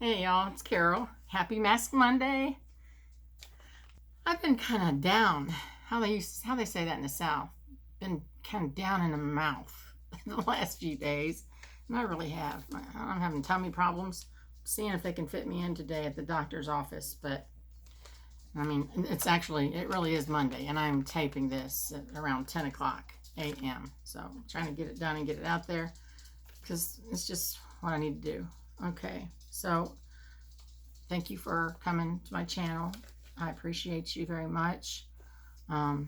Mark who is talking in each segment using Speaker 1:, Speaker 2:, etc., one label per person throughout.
Speaker 1: Hey y'all, it's Carol. Happy Mask Monday. I've been kind of down. How they say that in the South. Been kind of down in the mouth the last few days, and I really have. I'm having tummy problems. Seeing if they can fit me in today at the doctor's office, but I mean, it really is Monday, and I'm taping this at around 10 o'clock a.m. So I'm trying to get it done and get it out there because it's just what I need to do. Okay, so thank you for coming to my channel. I appreciate you very much. I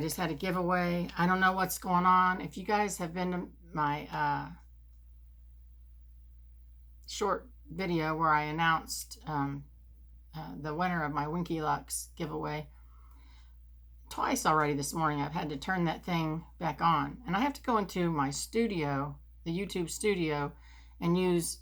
Speaker 1: just had a giveaway. I don't know what's going on. If you guys have been to my short video where I announced the winner of my Winky Lux giveaway twice already this morning, I've had to turn that thing back on. And I have to go into my studio, the YouTube studio, and use,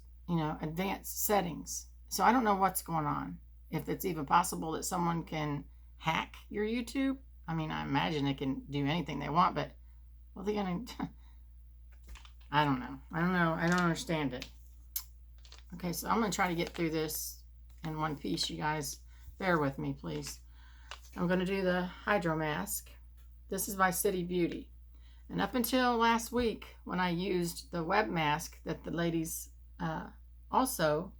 Speaker 1: advanced settings. So I don't know what's going on. If it's even possible that someone can hack your YouTube. I mean, I imagine they can do anything they want, but what are they going to... I don't know. I don't understand it. Okay, so I'm going to try to get through this in one piece, you guys. Bear with me, please. I'm going to do the Hydro Mask. This is by City Beauty. And up until last week, when I used the web mask that the ladies also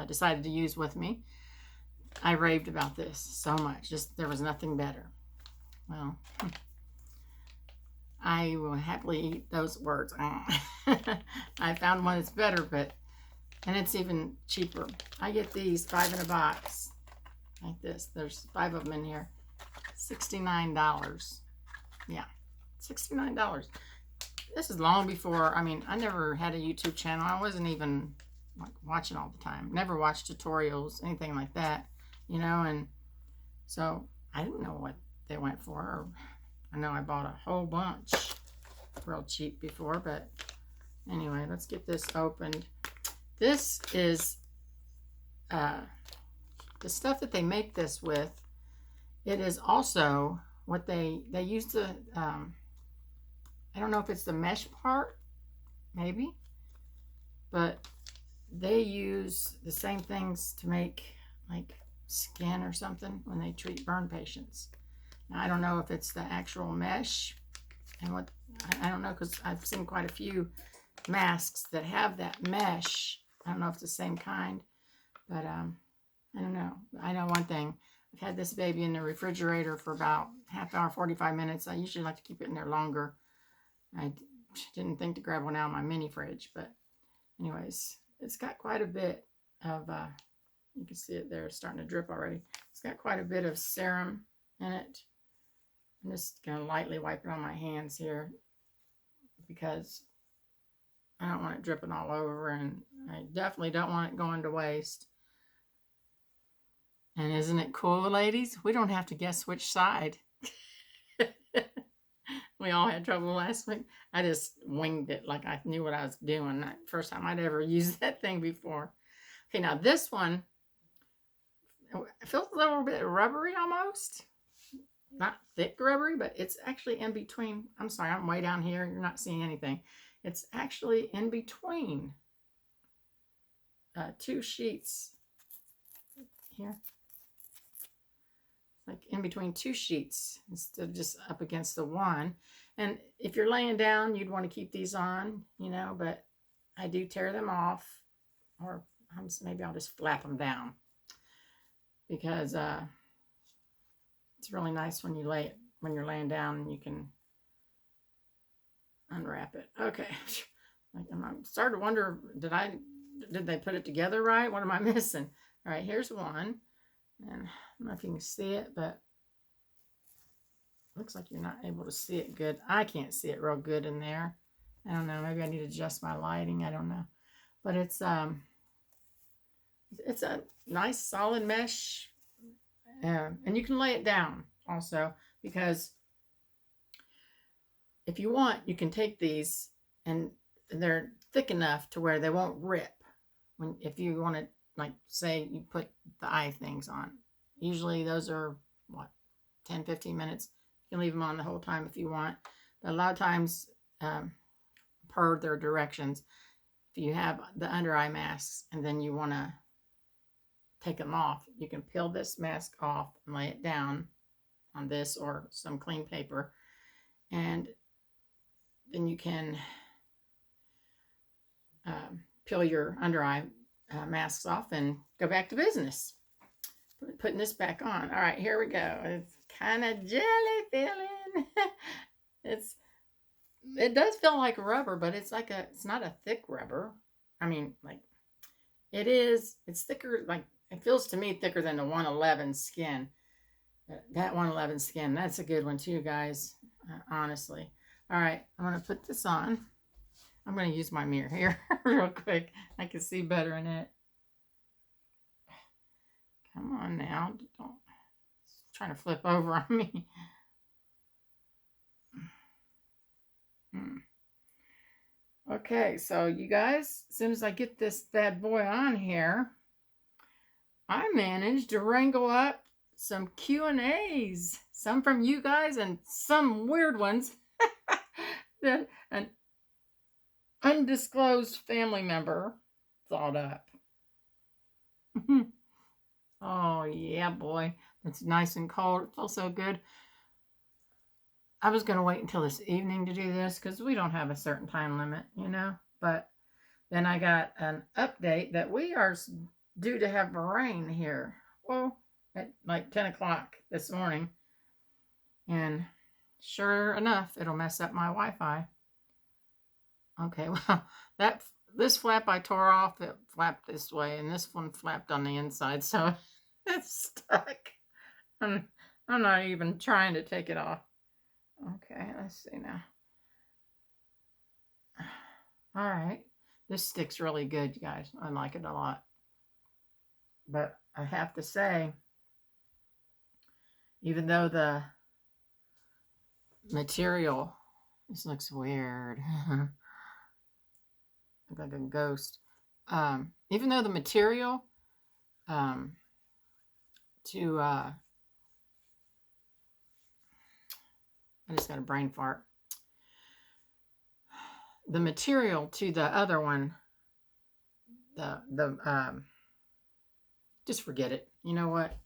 Speaker 1: decided to use with me, I raved about this so much. Just there was nothing better. Well, I will happily eat those words. I found one that's better, and it's even cheaper. I get these 5 in a box like this. There's 5 of them in here. $69. Yeah, $69. This is long before, I mean, I never had a YouTube channel. I wasn't even like watching all the time. Never watched tutorials, anything like that, and so I didn't know what they went for. I know I bought a whole bunch real cheap before, but anyway, let's get this opened. This is the stuff that they make this with. It is also what they use the, I don't know if it's the mesh part, maybe, but they use the same things to make like skin or something when they treat burn patients. Now, I don't know if it's the actual mesh and what, I don't know, because I've seen quite a few masks that have that mesh. I don't know if it's the same kind, but I don't know. I know one thing. I've had this baby in the refrigerator for about half hour, 45 minutes. I usually like to keep it in there longer. I didn't think to grab one out of my mini fridge, but anyways, it's got quite a bit of, you can see it there, it's starting to drip already. It's got quite a bit of serum in it. I'm just going to lightly wipe it on my hands here because I don't want it dripping all over, and I definitely don't want it going to waste. And isn't it cool, ladies? We don't have to guess which side. We all had trouble last week. I just winged it like I knew what I was doing. First time I'd ever used that thing before. Okay, now this one, it feels a little bit rubbery almost. Not thick rubbery, but it's actually in between. I'm sorry, I'm way down here. You're not seeing anything. It's actually in between 2 sheets here. Like in between 2 sheets instead of just up against the one. And if you're laying down, you'd want to keep these on, but I do tear them off, or maybe I'll just flap them down because it's really nice when you're laying down and you can unwrap it. Okay. I'm starting to wonder, did they put it together right? What am I missing? All right, here's one. And I don't know if you can see it, but it looks like you're not able to see it good. I can't see it real good in there. I don't know. Maybe I need to adjust my lighting. I don't know. But it's a nice solid mesh. And you can lay it down also, because if you want, you can take these and they're thick enough to where they won't rip. If you want to, like, say you put the eye things on. Usually those are, 10, 15 minutes. You can leave them on the whole time if you want. But a lot of times, a per their directions. If you have the under eye masks and then you want to take them off, you can peel this mask off and lay it down on this or some clean paper, and then you can peel your under eye masks off and go back to business. Putting this back on. All right, here we go. It's kind of jelly feeling. It does feel like rubber, but it's not a thick rubber. I mean, like, it's thicker, like, it feels to me thicker than the 111 skin. That 111 skin, that's a good one too, guys, honestly. All right, I'm going to put this on. I'm going to use my mirror here real quick. I can see better in it. Come on now. Don't. It's trying to flip over on me. Okay, so you guys, as soon as I get this bad boy on here, I managed to wrangle up some Q&As. Some from you guys and some weird ones that an undisclosed family member thought up. Oh, yeah, boy. It's nice and cold. It feels so good. I was going to wait until this evening to do this because we don't have a certain time limit, you know. But then I got an update that we are due to have rain here. Well, at like 10 o'clock this morning. And sure enough, it'll mess up my Wi-Fi. Okay, well, this flap I tore off, it flapped this way, and this one flapped on the inside, so it's stuck. I'm not even trying to take it off. Okay, let's see now. All right, this sticks really good, you guys. I like it a lot. But I have to say, even though the material, this looks weird. Like a ghost. Even though the material I just got a brain fart. The material to the other one, just forget it. You know what?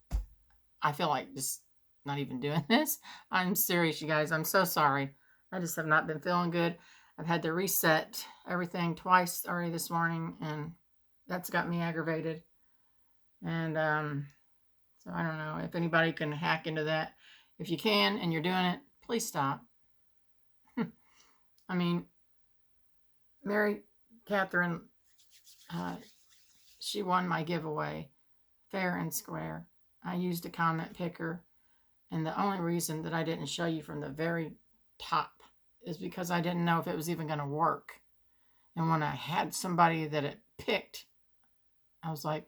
Speaker 1: I feel like just not even doing this. I'm serious, you guys. I'm so sorry. I just have not been feeling good. I've had to reset everything twice already this morning, and that's got me aggravated. And so I don't know if anybody can hack into that. If you can and you're doing it, please stop. I mean, Mary Catherine, she won my giveaway fair and square. I used a comment picker, and the only reason that I didn't show you from the very top is because I didn't know if it was even going to work. And when I had somebody that it picked, I was like,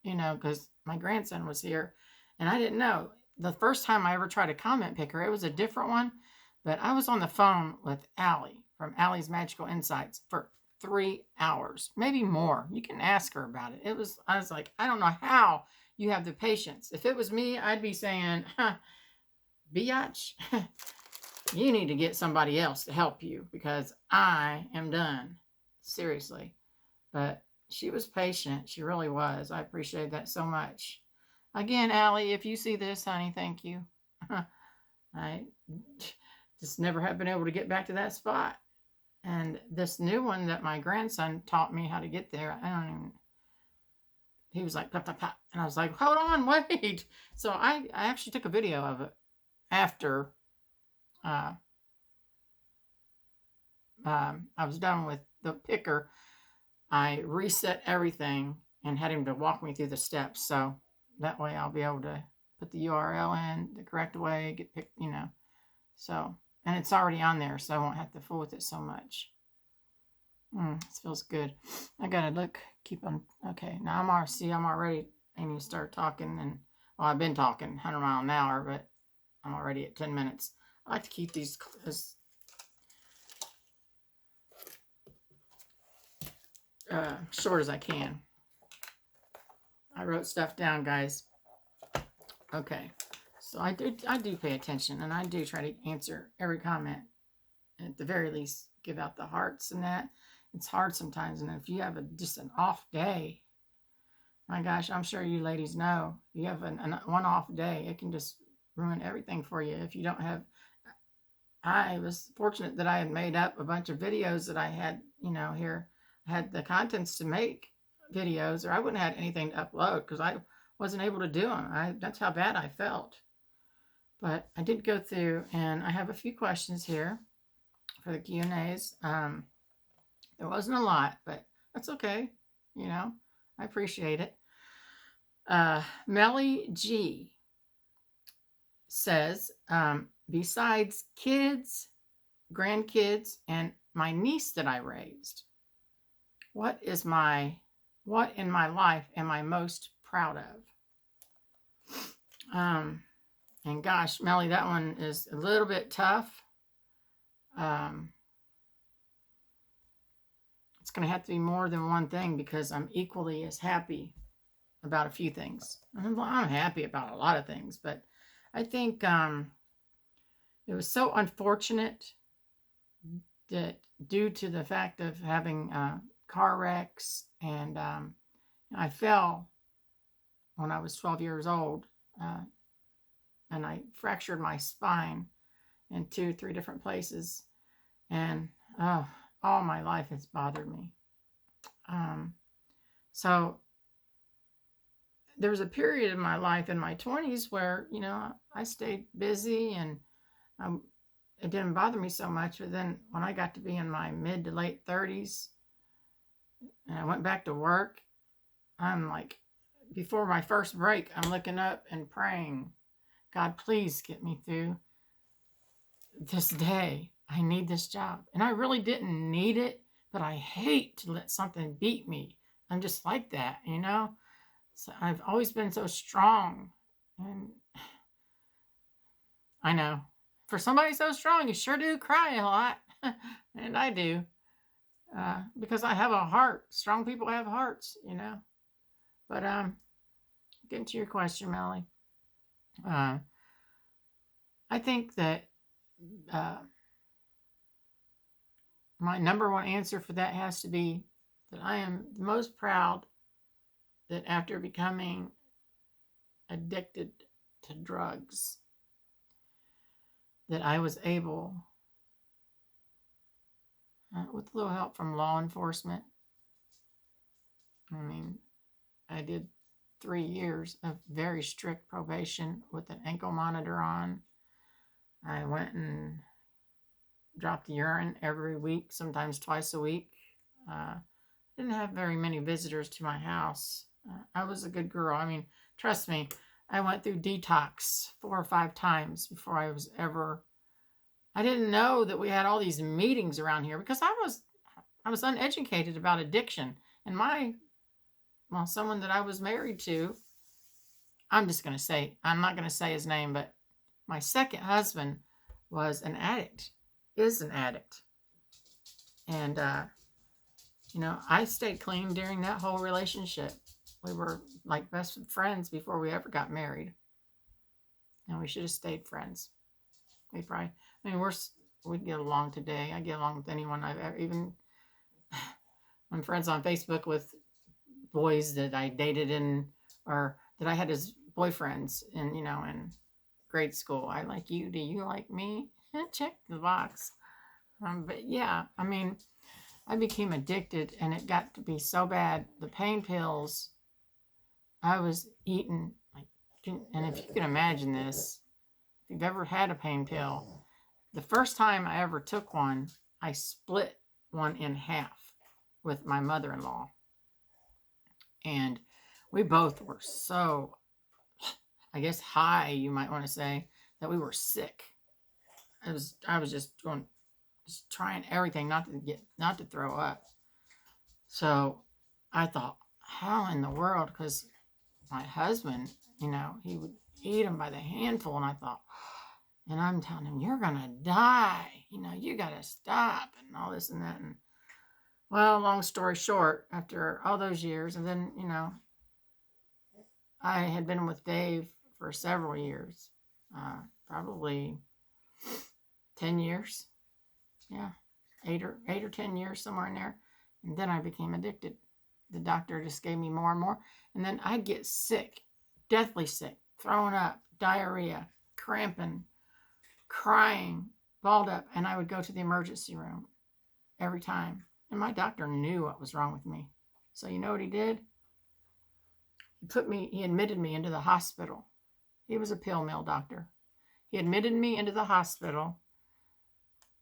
Speaker 1: you know, because my grandson was here, and I didn't know. The first time I ever tried a comment picker, it was a different one, but I was on the phone with Allie from Allie's Magical Insights for 3 hours, maybe more. You can ask her about it. I was like, I don't know how you have the patience. If it was me, I'd be saying, biatch, you need to get somebody else to help you because I am done. Seriously. But she was patient. She really was. I appreciate that so much. Again, Allie, if you see this, honey, thank you. I just never have been able to get back to that spot. And this new one that my grandson taught me how to get there, he was like, pop, pop, pop. And I was like, hold on, wait. So I actually took a video of it after I was done with the picker. I reset everything and had him to walk me through the steps. So that way I'll be able to put the URL in the correct way, get picked, you know. So, and it's already on there, so I won't have to fool with it so much. This feels good. I gotta look, keep on. Okay, now I'm already aiming to start talking, and well, I've been talking 100 miles an hour, but I'm already at 10 minutes. I like to keep these as short as I can. I wrote stuff down, guys. Okay, so I do pay attention, and I do try to answer every comment, at the very least, give out the hearts and that. It's hard sometimes. And if you have just an off day, my gosh, I'm sure you ladies know, you have one off day, it can just ruin everything for you if you don't have. I was fortunate that I had made up a bunch of videos that I had, here. I had the contents to make videos, or I wouldn't have had anything to upload because I wasn't able to do them. That's how bad I felt. But I did go through, and I have a few questions here for the Q&As. There wasn't a lot, but that's okay. I appreciate it. Melly G says, besides kids, grandkids, and my niece that I raised, what in my life am I most proud of? And gosh, Melly, that one is a little bit tough. It's going to have to be more than one thing because I'm equally as happy about a few things. I'm happy about a lot of things, but I think it was so unfortunate that due to the fact of having car wrecks, and I fell when I was 12 years old, and I fractured my spine in 2-3 different places, and all my life has bothered me. So there was a period in my life in my 20s where, I stayed busy and it didn't bother me so much. But then when I got to be in my mid to late 30s and I went back to work, I'm like, before my first break, I'm looking up and praying, God, please get me through this day. I need this job. And I really didn't need it, but I hate to let something beat me. I'm just like that, So I've always been so strong. And I know, for somebody so strong, you sure do cry a lot. And I do. Because I have a heart. Strong people have hearts, But getting to your question, Melly. I think that my number one answer for that has to be that I am most proud that after becoming addicted to drugs, that I was able, with a little help from law enforcement, I did 3 years of very strict probation with an ankle monitor on. I went and dropped urine every week, sometimes twice a week. Didn't have very many visitors to my house. I was a good girl. Trust me, I went through detox 4 or 5 times before I didn't know that we had all these meetings around here because I was uneducated about addiction. And someone that I was married to, I'm not going to say his name, but my second husband was an addict, is an addict. And, I stayed clean during that whole relationship. We were like best friends before we ever got married. And we should have stayed friends. We probably, we get along today. I get along with anyone I've ever, even I'm friends on Facebook with boys that I dated or that I had as boyfriends in grade school. I like you. Do you like me? Check the box. But yeah, I became addicted and it got to be so bad. The pain pills I was eating, and if you can imagine this, if you've ever had a pain pill, the first time I ever took one, I split one in half with my mother-in-law. And we both were so, I guess, high, you might want to say, that we were sick. I was just trying everything not to throw up. So I thought, how in the world? Because my husband, he would eat them by the handful, and I thought, and I'm telling him, you're gonna die. You gotta stop, and all this and that. And well, long story short, after all those years, and then I had been with Dave for several years, probably 10 years. Yeah, 8 or 10 years, somewhere in there. And then I became addicted. The doctor just gave me more and more. And then I'd get sick, deathly sick, throwing up, diarrhea, cramping, crying, balled up. And I would go to the emergency room every time. And my doctor knew what was wrong with me. So you know what he did? He admitted me into the hospital. He was a pill mill doctor. He admitted me into the hospital.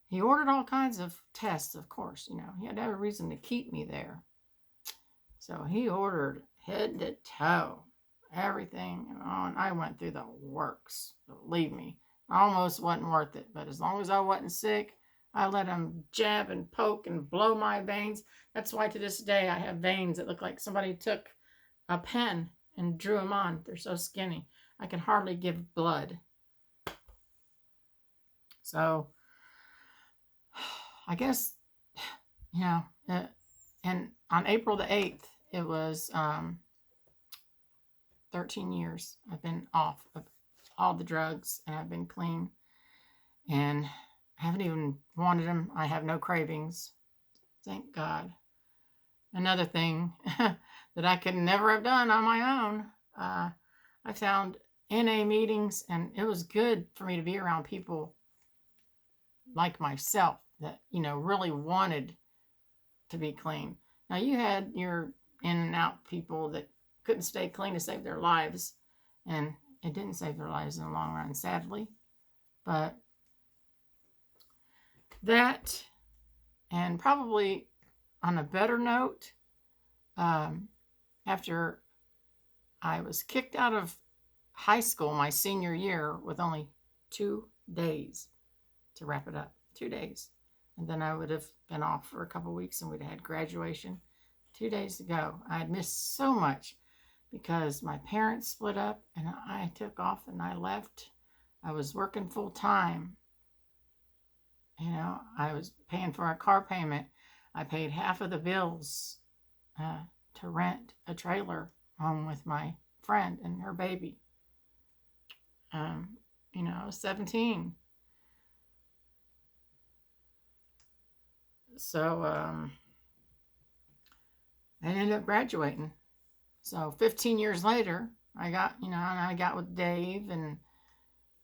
Speaker 1: He ordered all kinds of tests, of course. You know, he had to have a reason to keep me there. So he ordered head to toe, everything. And I went through the works. Believe me, almost wasn't worth it. But as long as I wasn't sick, I let him jab and poke and blow my veins. That's why to this day I have veins that look like somebody took a pen and drew them on. They're so skinny. I can hardly give blood. So I guess, you know, and on April the 8th, it was 13 years. I've been off of all the drugs and I've been clean. And I haven't even wanted them. I have no cravings. Thank God. Another thing that I could never have done on my own, I found NA meetings, and it was good for me to be around people like myself that, you know, really wanted to be clean. Now, you had your in and out people that couldn't stay clean to save their lives, and it didn't save their lives in the long run, sadly. But that, and probably on a better note, after I was kicked out of high school my senior year with only 2 days to wrap it up, 2 days. And then I would have been off for a couple of weeks and we'd have had graduation. 2 days to go. I had missed so much because my parents split up and I took off and I left. I was working full time. You know, I was paying for a car payment. I paid half of the bills to rent a trailer home with my friend and her baby. You know, I was 17. So I ended up graduating. So 15 years later, I got with Dave, and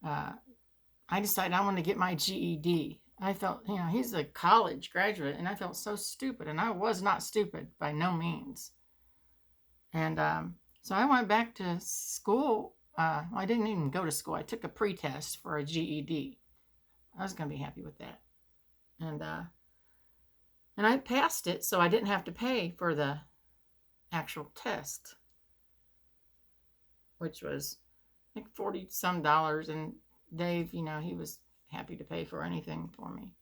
Speaker 1: I decided I wanted to get my GED. I felt, you know, he's a college graduate, and I felt so stupid, and I was not stupid by no means. And so I went back to school. I didn't even go to school. I took a pretest for a GED. I was going to be happy with that. And I passed it, so I didn't have to pay for the actual test, which was like $40 some. And Dave, you know, he was happy to pay for anything for me.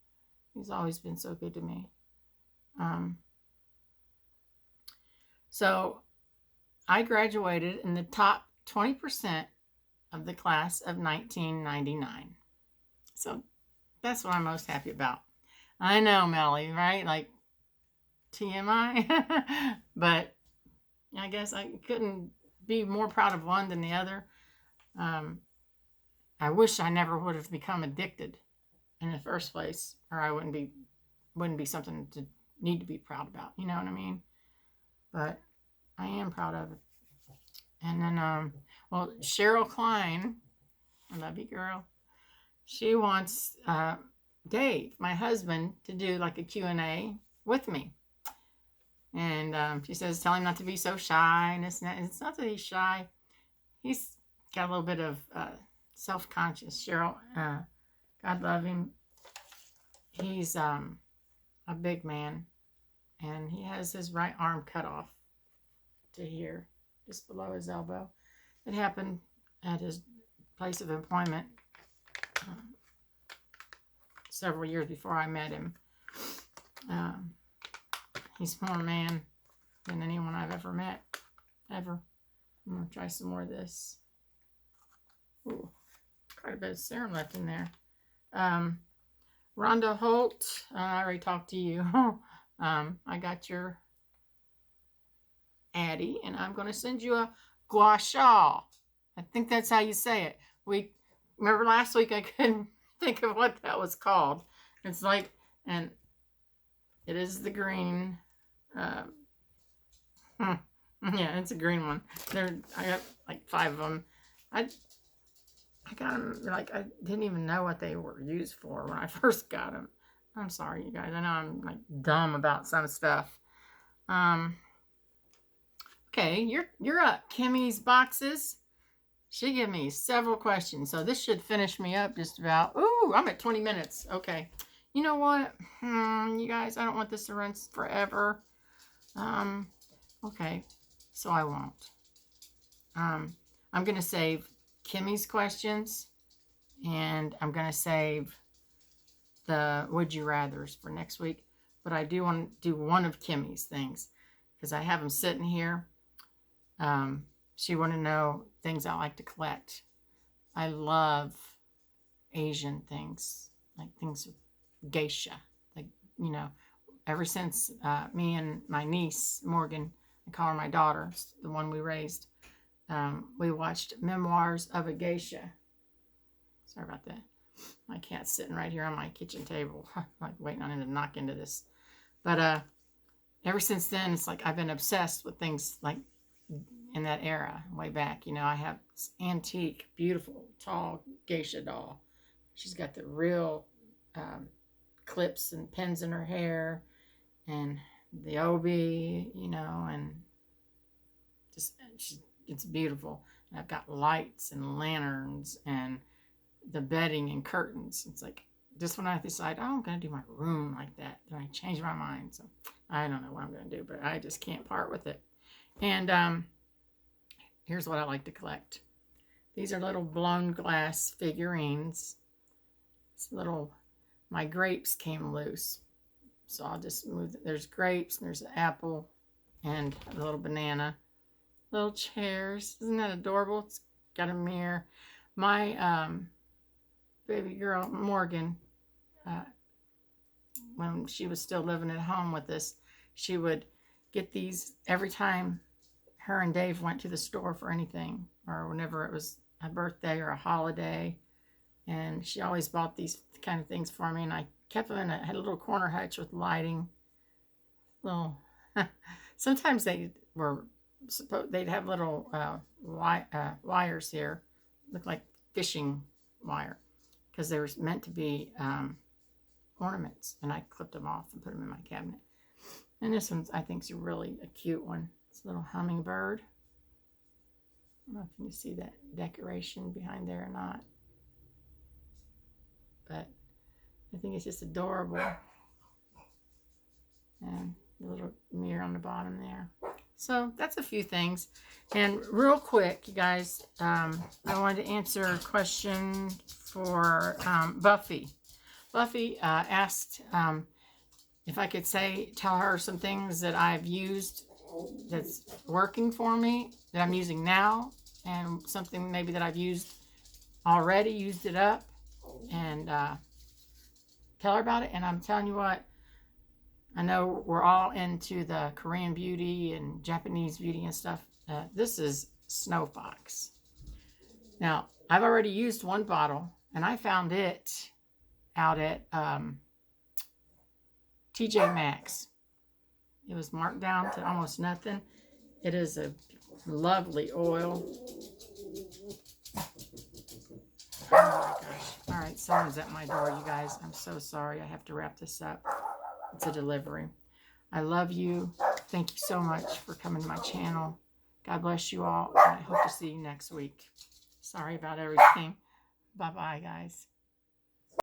Speaker 1: He's always been so good to me. So I graduated in the top 20% of the class of 1999. So that's what I'm most happy about. I know, Melly, right? Like TMI. But I guess I couldn't be more proud of one than the other. I wish I never would have become addicted in the first place, or I wouldn't be something to need to be proud about. You know what I mean? But I am proud of it. And then, well, Cheryl Klein, I love you, girl. She wants Dave, my husband, to do like a Q&A with me. And she says, tell him not to be so shy. And it's not that he's shy. He's got a little bit of self-conscious. Cheryl, God love him. He's a big man. And he has his right arm cut off to here, just below his elbow. It happened at his place of employment several years before I met him. He's more man than anyone I've ever met, ever. I'm going to try some more of this. Ooh, quite a bit of serum left in there. Rhonda Holt, I already talked to you. I got your Addie, and I'm going to send you a gua sha. I think that's how you say it. Remember last week I couldn't think of what that was called. It's like, and It is the green. Uh, yeah, it's a green one. I got like 5 of them. I got them, like, I didn't even know what they were used for when I first got them. I'm sorry, you guys. I know I'm like dumb about some stuff. Okay, you're up. Kimmy's boxes. She gave me several questions, so this should finish me up just about. Ooh, I'm at 20 minutes. Okay. You know what? You guys, I don't want this to run forever. Okay, so I won't. I'm going to save Kimmy's questions, and I'm going to save the Would You Rathers for next week. But I do want to do one of Kimmy's things, because I have them sitting here. She wanted to know things I like to collect. I love Asian things, like things with geisha. Like, you know, ever since me and my niece, Morgan, I call her my daughter, the one we raised, we watched Memoirs of a Geisha. Sorry about that. My cat's sitting right here on my kitchen table, like waiting on him to knock into this. But ever since then, it's like I've been obsessed with things like in that era, way back. You know, I have this antique, beautiful, tall geisha doll. She's got the real clips and pins in her hair, and the obi, you know, and just it's beautiful. And I've got lights and lanterns and the bedding and curtains. It's like, just when I decide, oh, I'm going to do my room like that, then I change my mind. So I don't know what I'm going to do, but I just can't part with it. And here's what I like to collect. These are little blown glass figurines. It's little, my grapes came loose. So I'll just move, there's grapes, and there's an apple, and a little banana. Little chairs. Isn't that adorable? It's got a mirror. My baby girl, Morgan, when she was still living at home with us, she would get these every time her and Dave went to the store for anything, or whenever it was a birthday or a holiday. And she always bought these kind of things for me, and I kept them had a little corner hutch with lighting. Little, sometimes they'd have little wires here, look like fishing wire, because they were meant to be ornaments, and I clipped them off and put them in my cabinet. And this one I think is really a cute one. It's a little hummingbird. I don't know if you can see that decoration behind there or not, but I think it's just adorable. And the little mirror on the bottom there. So that's a few things. And real quick, you guys, I wanted to answer a question for Buffy. Buffy asked if I could tell her some things that I've used that's working for me, that I'm using now, and something maybe that I've used already, used it up, and tell her about it. And I'm telling you what, I know we're all into the Korean beauty and Japanese beauty and stuff. This is Snow Fox. Now, I've already used one bottle, and I found it out at TJ Maxx. It was marked down to almost nothing. It is a lovely oil. Oh my gosh. All right, someone's at my door, you guys. I'm so sorry. I have to wrap this up. It's a delivery. I love you. Thank you so much for coming to my channel. God bless you all, and I hope to see you next week. Sorry about everything. Bye-bye, guys.